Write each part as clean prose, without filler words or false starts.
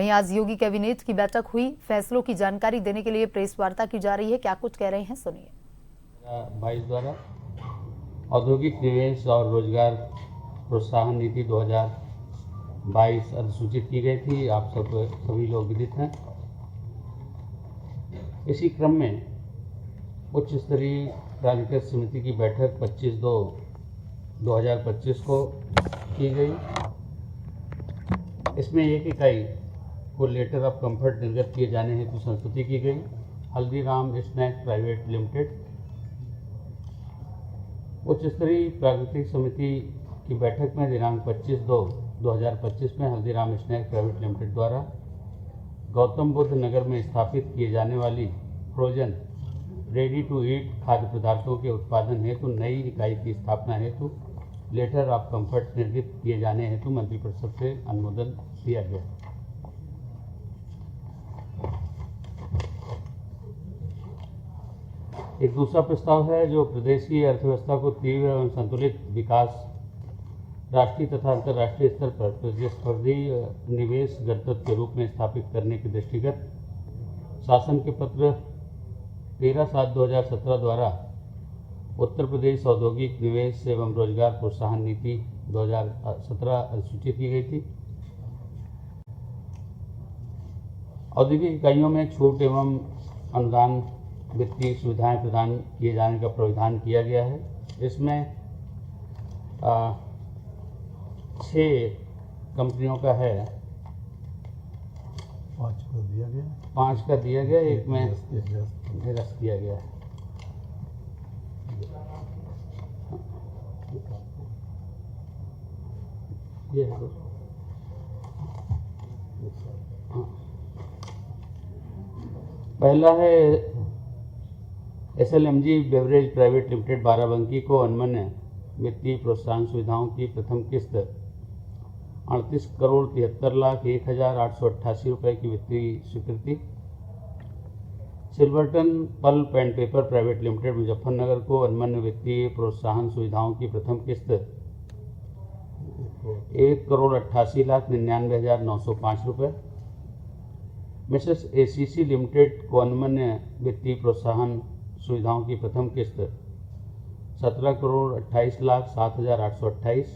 वहीं आज योगी कैबिनेट की बैठक हुई, फैसलों की जानकारी देने के लिए प्रेस वार्ता की जा रही है। क्या कुछ कह रहे हैं, सुनिए। 22 द्वारा औद्योगिक निवेश और रोजगार प्रोत्साहन नीति 2022 अधिसूचित की गई थी। आप सभी लोग विदित हैं। इसी क्रम में उच्च स्तरीय प्राधिकृत समिति की बैठक 25/2/2025 को की गई। इसमें 1 इकाई को लेटर ऑफ कंफर्ट निर्गत किए जाने हेतु संस्तुति की गई। Haldiram snacks private limited. उच्च स्तरीय प्राधिकृत समिति की बैठक में दिनांक 25/2/2025 में हल्दीराम स्नैक्स प्राइवेट लिमिटेड द्वारा गौतम बुद्ध नगर में स्थापित किए जाने वाली फ्रोजन रेडी टू ईट खाद्य पदार्थों के उत्पादन हेतु नई इकाई की स्थापना हेतु लेटर ऑफ कंफर्ट निर्गत किए जाने हेतु मंत्रिपरिषद से अनुमोदन दिया गया। एक दूसरा प्रस्ताव है जो प्रदेश की अर्थव्यवस्था को तीव्र एवं संतुलित विकास, राष्ट्रीय तथा अंतर्राष्ट्रीय स्तर पर प्रतिस्पर्धी निवेश गंतव्य के रूप में स्थापित करने के दृष्टिगत शासन के पत्र 13/7/2017 द्वारा उत्तर प्रदेश औद्योगिक निवेश एवं रोजगार प्रोत्साहन नीति 2017 अधिसूचित की गई थी। औद्योगिक इकाइयों में छूट एवं अनुदान वित्तीय सुविधाएं प्रदान किए जाने का प्रावधान किया गया है। इसमें 6 कंपनियों का है। 5 का दिया गया, एक में निरस्त किया गया है। ये है पहला है SLMG beverage private limited Barabanki को अनमन्य वित्तीय प्रोत्साहन सुविधाओं की प्रथम किस्त 38,73,01,888 रुपये की वित्तीय स्वीकृति। Silverton pulp and paper private limited Muzaffarnagar को अनमन्य वित्तीय प्रोत्साहन सुविधाओं की प्रथम किस्त 1,88,99,905 रुपये। मिसेस ACC लिमिटेड को अनमन्य वित्तीय प्रोत्साहन सुविधाओं की प्रथम किस्त 17,28,07,828।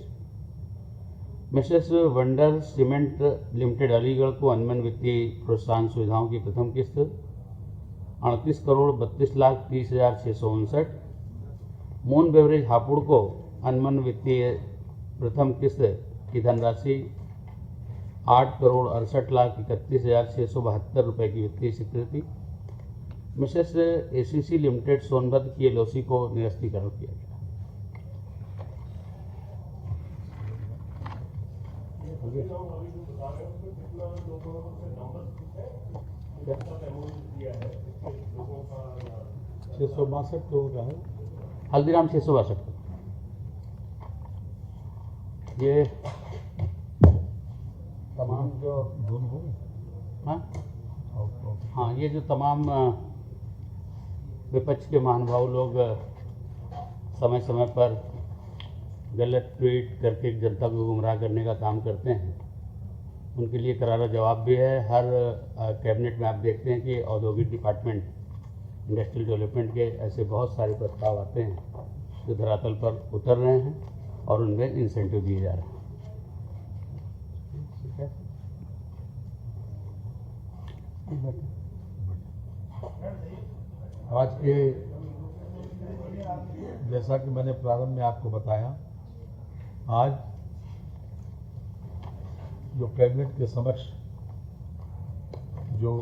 Mrs wonder cement limited Aligarh को अनमन्य वित्तीय प्रोत्साहन सुविधाओं की प्रथम किस्त 38,32,30,659। मून बेवरेज हापुड़ को अनमन्य वित्तीय प्रथम किस्त की धनराशि 8,68,31,672 रुपये की वित्तीय स्वीकृति। मिसेस ACC लिमिटेड सोनभद्र की LOC को निरस्तीकरण किया गया। हल्दीराम 662। ये तमाम जो हाँ ये जो तमाम विपक्ष के महानुभाव लोग समय समय पर गलत ट्वीट करके जनता को गुमराह करने का काम करते हैं, उनके लिए करारा जवाब भी है। हर कैबिनेट में आप देखते हैं कि औद्योगिक डिपार्टमेंट, इंडस्ट्रियल डेवलपमेंट के ऐसे बहुत सारे प्रस्ताव आते हैं जो धरातल पर उतर रहे हैं और उनमें इंसेंटिव दिए जा रहे हैं। ठीक है, आज के जैसा कि मैंने प्रारंभ में आपको बताया, आज जो कैबिनेट के समक्ष जो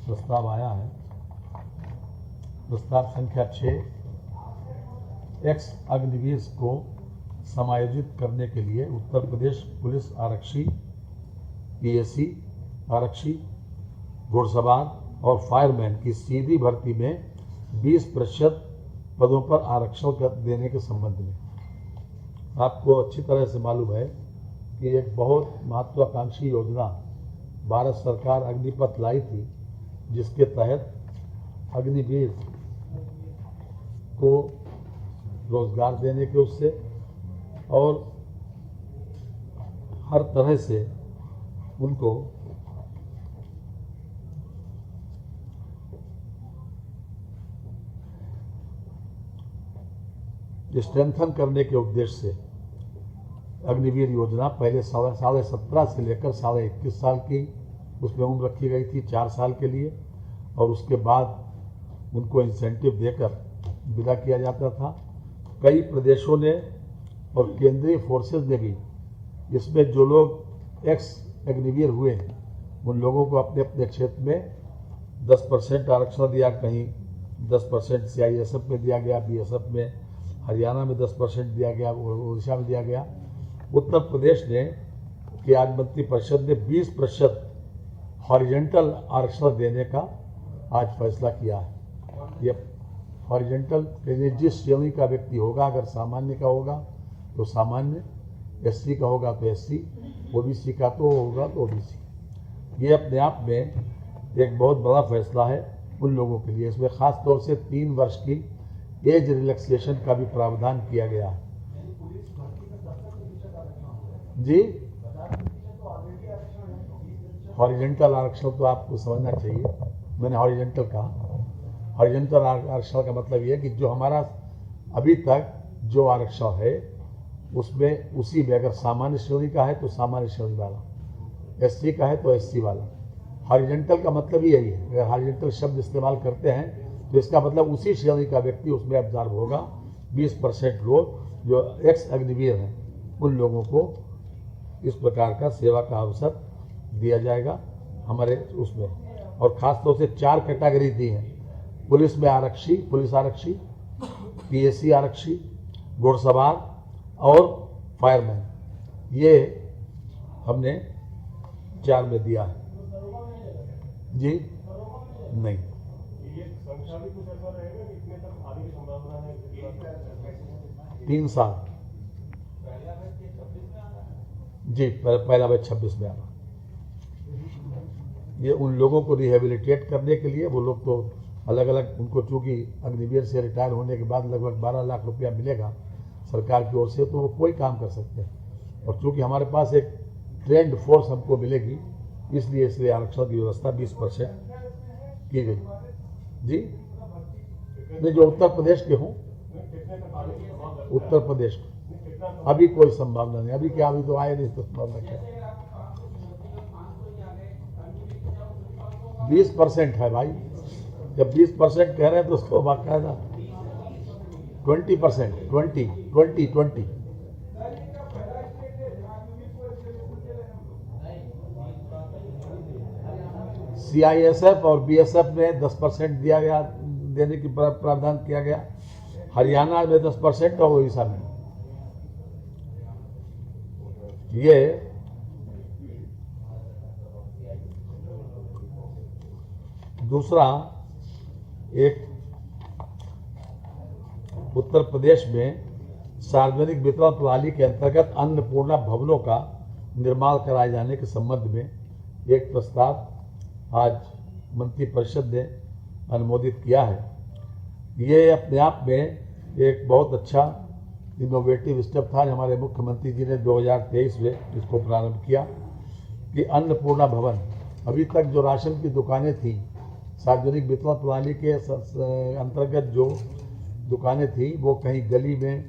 प्रस्ताव आया है, प्रस्ताव संख्या 6 एक्स अग्निवीर को समायोजित करने के लिए उत्तर प्रदेश पुलिस आरक्षी, PSC आरक्षी, घुड़सवार और फायरमैन की सीधी भर्ती में 20% पदों पर आरक्षण देने के संबंध में आपको अच्छी तरह से मालूम है कि एक बहुत महत्वाकांक्षी योजना भारत सरकार अग्निपथ लाई थी, जिसके तहत अग्निवीर को रोजगार देने के उससे और हर तरह से उनको स्ट्रेंथन करने के उद्देश्य से अग्निवीर योजना पहले 17.5 से लेकर 21.5 साल की उसमें उम्र रखी गई थी, 4 साल के लिए, और उसके बाद उनको इंसेंटिव देकर विदा किया जाता था। कई प्रदेशों ने और केंद्रीय फोर्सेस ने भी इसमें जो लोग एक्स अग्निवीर हुए हैं उन लोगों को अपने अपने क्षेत्र में 10% आरक्षण दिया, कहीं 10% CISF में दिया गया, BSF में, हरियाणा में 10% दिया गया, उड़ीसा में दिया गया। उत्तर प्रदेश ने कि आज मंत्रिपरिषद ने 20% हॉरिजेंटल आरक्षण देने का आज फैसला किया है। ये हॉरिजेंटल जिस श्रेणी का व्यक्ति होगा, अगर सामान्य का होगा तो सामान्य, SC का होगा तो SC, OBC का तो होगा तो OBC। ये अपने आप में एक बहुत बड़ा फैसला है उन लोगों के लिए। इसमें खास तौर से 3 वर्ष की एज रिलैक्सेशन का भी प्रावधान किया गया है। जी, हॉरिजेंटल आरक्षण तो आपको समझना चाहिए। मैंने हॉरिजेंटल कहा। हॉरिजेंटल आरक्षण का मतलब ये है कि जो हमारा अभी तक जो आरक्षण है उसमें उसी में अगर सामान्य श्रेणी का है तो सामान्य श्रेणी वाला, SC का है तो SC वाला। हॉरिजेंटल का मतलब ही यही है। अगर हॉरिजेंटल शब्द इस्तेमाल करते हैं तो इसका मतलब उसी श्रेणी का व्यक्ति उसमें अब्जॉर्ब होगा। 20% लोग जो एक्स अग्निवीर हैं उन लोगों को इस प्रकार का सेवा का अवसर दिया जाएगा हमारे उसमें। और ख़ास तौर से 4 कैटेगरी दी हैं। पुलिस में आरक्षी, पुलिस आरक्षी, PSC आरक्षी, घुड़सवार और फायरमैन, ये हमने 4 में दिया है। जी नहीं, 3 साल जी, पहला बैच 26 में आना। ये उन लोगों को रिहेबिलिटेट करने के लिए, वो लोग तो अलग अलग, उनको चूँकि अग्निवीर से रिटायर होने के बाद लगभग 12 लाख रुपया मिलेगा सरकार की ओर से, तो वो कोई काम कर सकते हैं। और चूँकि हमारे पास एक ट्रेंड फोर्स हमको मिलेगी, इसलिए आरक्षण की व्यवस्था 20% की गई। जी, मैं जो उत्तर प्रदेश के हूँ, उत्तर प्रदेश के अभी कोई संभावना नहीं। अभी क्या, अभी तो आए नहीं तो संभावना क्या। 20% है भाई। जब 20% कह रहे हैं तो उसको बाकायदा 20%, 20। CISF और BSF में 10% दिया गया, देने की प्रावधान किया गया। हरियाणा में 10% और उड़ीसा में। ये दूसरा एक उत्तर प्रदेश में सार्वजनिक वितरण प्रणाली के अंतर्गत अन्नपूर्णा भवनों का निर्माण कराए जाने के संबंध में एक प्रस्ताव आज मंत्रिपरिषद ने अनुमोदित किया है। ये अपने आप में एक बहुत अच्छा इनोवेटिव स्टेप था। हमारे मुख्यमंत्री जी ने 2023 में इसको प्रारंभ किया कि अन्नपूर्णा भवन, अभी तक जो राशन की दुकानें थी, सार्वजनिक वितरण प्रणाली के अंतर्गत जो दुकानें थी, वो कहीं गली में,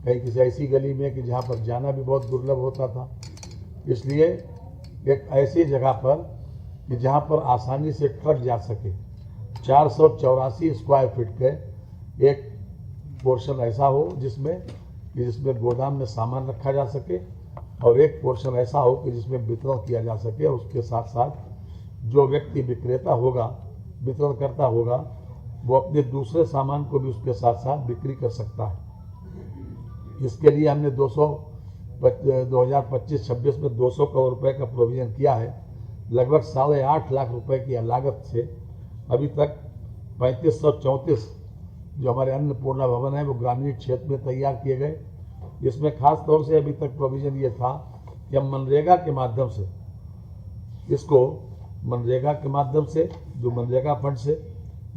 कहीं किसी ऐसी गली में कि जहाँ पर जाना भी बहुत दुर्लभ होता था। इसलिए एक ऐसी जगह पर कि जहाँ पर आसानी से ट्रक जा सके, 484 स्क्वायर फीट के एक पोर्शन ऐसा हो जिसमें गोदाम में सामान रखा जा सके, और एक पोर्शन ऐसा हो कि जिसमें वितरण किया जा सके। उसके साथ साथ जो व्यक्ति विक्रेता होगा, वितरण करता होगा, वो अपने दूसरे सामान को भी उसके साथ साथ बिक्री कर सकता है। इसके लिए हमने 2025-26 में 200 करोड़ रुपए का प्रोविजन किया है। लगभग 8.5 लाख रुपए की लागत से अभी तक 3534 जो हमारे अन्नपूर्णा भवन है वो ग्रामीण क्षेत्र में तैयार किए गए। इसमें खास तौर से अभी तक प्रोविजन ये था कि हम मनरेगा के माध्यम से इसको, मनरेगा के माध्यम से, जो मनरेगा फंड से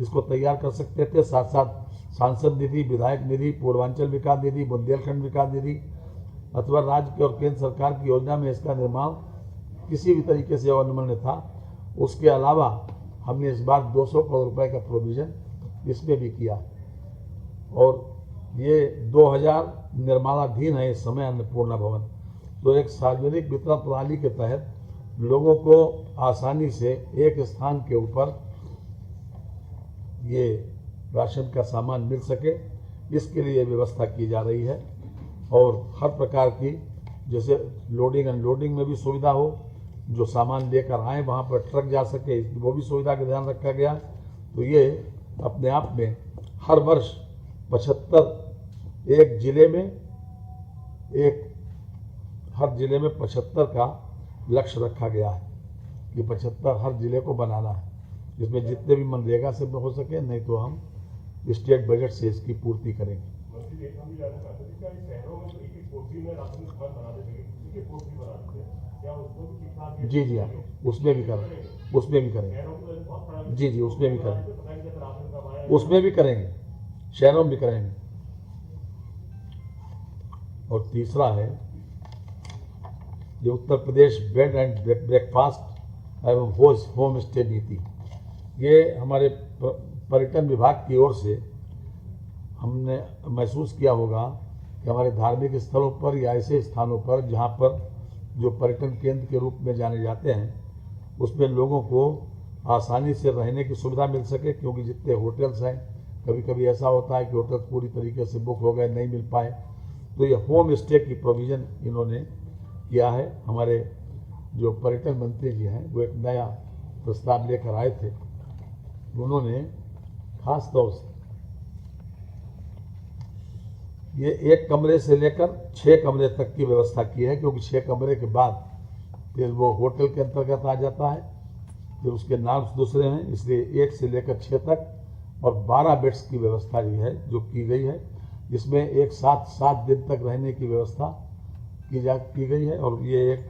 इसको तैयार कर सकते थे। साथ साथ सांसद निधि, विधायक निधि, पूर्वांचल विकास निधि, बुंदेलखंड विकास निधि अथवा राज्य और केंद्र सरकार की योजना में इसका निर्माण किसी भी तरीके से अनुमन्य था। उसके अलावा हमने इस बार 200 करोड़ रुपए का प्रोविजन इसमें भी किया। और ये 2000 निर्माणाधीन है इस समय अन्नपूर्णा भवन। तो एक सार्वजनिक वितरण प्रणाली के तहत लोगों को आसानी से एक स्थान के ऊपर ये राशन का सामान मिल सके, इसके लिए व्यवस्था की जा रही है। और हर प्रकार की जैसे लोडिंग अनलोडिंग में भी सुविधा हो, जो सामान लेकर आए वहाँ पर ट्रक जा सके, वो भी सुविधा का ध्यान रखा गया। तो ये अपने आप में हर वर्ष 75 एक जिले में हर जिले में 75 का लक्ष्य रखा गया है कि 75 हर जिले को बनाना है, जिसमें जितने भी मनरेगा से हो सके, नहीं तो हम स्टेट बजट से इसकी पूर्ति करेंगे। जी जी हाँ, उसमें भी करेंगे, उसमें भी करेंगे। जी जी उसमें भी करेंगे, उसमें भी करेंगे, शहरों में भी करेंगे। और तीसरा है जो Uttar Pradesh bed and breakfast एवं होम स्टे नीति। ये हमारे पर्यटन विभाग की ओर से हमने महसूस किया होगा कि हमारे धार्मिक स्थलों पर या ऐसे स्थानों पर जहाँ पर जो पर्यटन केंद्र के रूप में जाने जाते हैं, उसमें लोगों को आसानी से रहने की सुविधा मिल सके, क्योंकि जितने होटल्स हैं कभी कभी ऐसा होता है कि होटल पूरी तरीके से बुक हो गए, नहीं मिल पाए। तो ये होम स्टे की प्रोविज़न इन्होंने किया है। हमारे जो पर्यटन मंत्री जी हैं वो एक नया प्रस्ताव लेकर आए थे, उन्होंने खास तौर से ये 1 कमरे से लेकर 6 कमरे तक की व्यवस्था की है, क्योंकि 6 कमरे के बाद फिर वो होटल के अंतर्गत आ जाता है, फिर उसके नाम दूसरे हैं, इसलिए 1 से लेकर 6 तक और 12 बेड्स की व्यवस्था भी है जो की गई है, जिसमें एक साथ 7 दिन तक रहने की व्यवस्था की गई है। और ये एक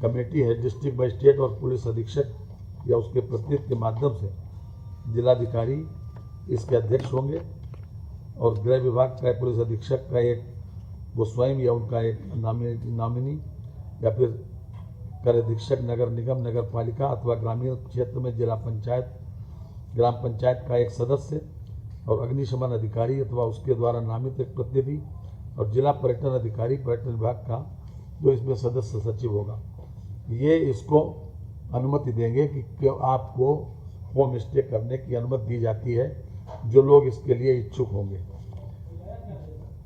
कमेटी है, डिस्ट्रिक्ट मजिस्ट्रेट और पुलिस अधीक्षक या उसके प्रतिनिधि के माध्यम से जिलाधिकारी इसके अध्यक्ष होंगे, और गृह विभाग का पुलिस अधीक्षक का एक वो स्वयं या उनका एक नॉमिनी या फिर कर अधीक्षक नगर निगम नगर पालिका अथवा ग्रामीण क्षेत्र में जिला पंचायत ग्राम पंचायत का एक सदस्य और अग्निशमन अधिकारी अथवा उसके द्वारा नामित एक प्रतिनिधि और जिला पर्यटन अधिकारी पर्यटन विभाग का जो इसमें सदस्य सचिव होगा। ये इसको अनुमति देंगे कि आपको होम स्टे करने की अनुमति दी जाती है जो लोग इसके लिए इच्छुक होंगे।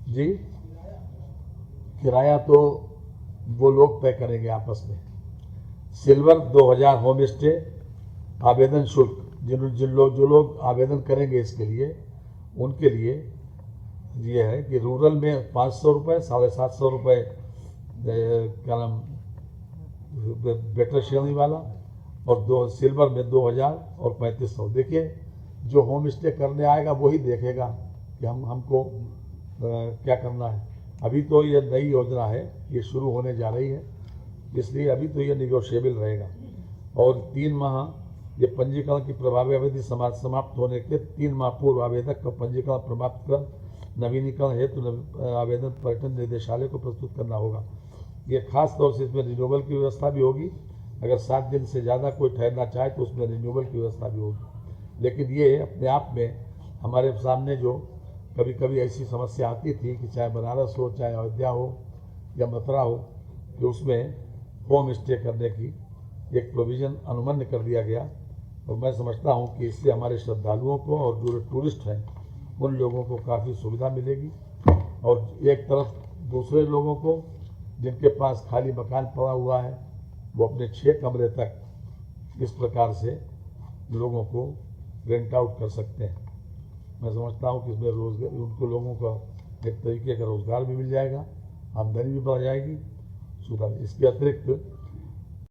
जी किराया तो वो लोग तय करेंगे आपस में। सिल्वर 2000 होम स्टे आवेदन शुल्क जो लोग आवेदन करेंगे इसके लिए, उनके लिए ये है कि रूरल में 500 रुपये, 750 रुपये क्या नाम बेटर श्रेणी वाला, और सिल्वर में 2000 और 3500। देखिए जो होम स्टे करने आएगा वही देखेगा कि हमको क्या करना है। अभी तो ये नई योजना है, ये शुरू होने जा रही है, इसलिए अभी तो ये निगोशिएबल रहेगा। और 3 माह ये पंजीकरण की प्रभावी अवधि समाप्त होने के 3 माह पूर्व आवेदक का पंजीकरण समाप्त कर नवीनीकरण हेतु आवेदन पर्यटन निदेशालय को प्रस्तुत करना होगा। ये खास तौर से इसमें रिन्यूअल की व्यवस्था भी होगी। अगर 7 दिन से ज़्यादा कोई ठहरना चाहे तो उसमें रिन्यूअल की व्यवस्था भी होगी। लेकिन ये अपने आप में हमारे सामने जो कभी कभी ऐसी समस्या आती थी कि चाहे बनारस हो, चाहे अयोध्या हो या मथुरा हो, कि उसमें होम स्टे करने की एक प्रोविज़न अनुमन्य कर दिया गया। और मैं समझता हूँ कि इससे हमारे श्रद्धालुओं को और जो टूरिस्ट हैं उन लोगों को काफ़ी सुविधा मिलेगी। और एक तरफ दूसरे लोगों को जिनके पास खाली मकान पड़ा हुआ है वो अपने 6 कमरे तक इस प्रकार से लोगों को रेंट आउट कर सकते हैं। मैं समझता हूँ कि इसमें रोजगार उनको लोगों का एक तरीके का रोज़गार भी मिल जाएगा, आमदनी भी बढ़ जाएगी। इसके अतिरिक्त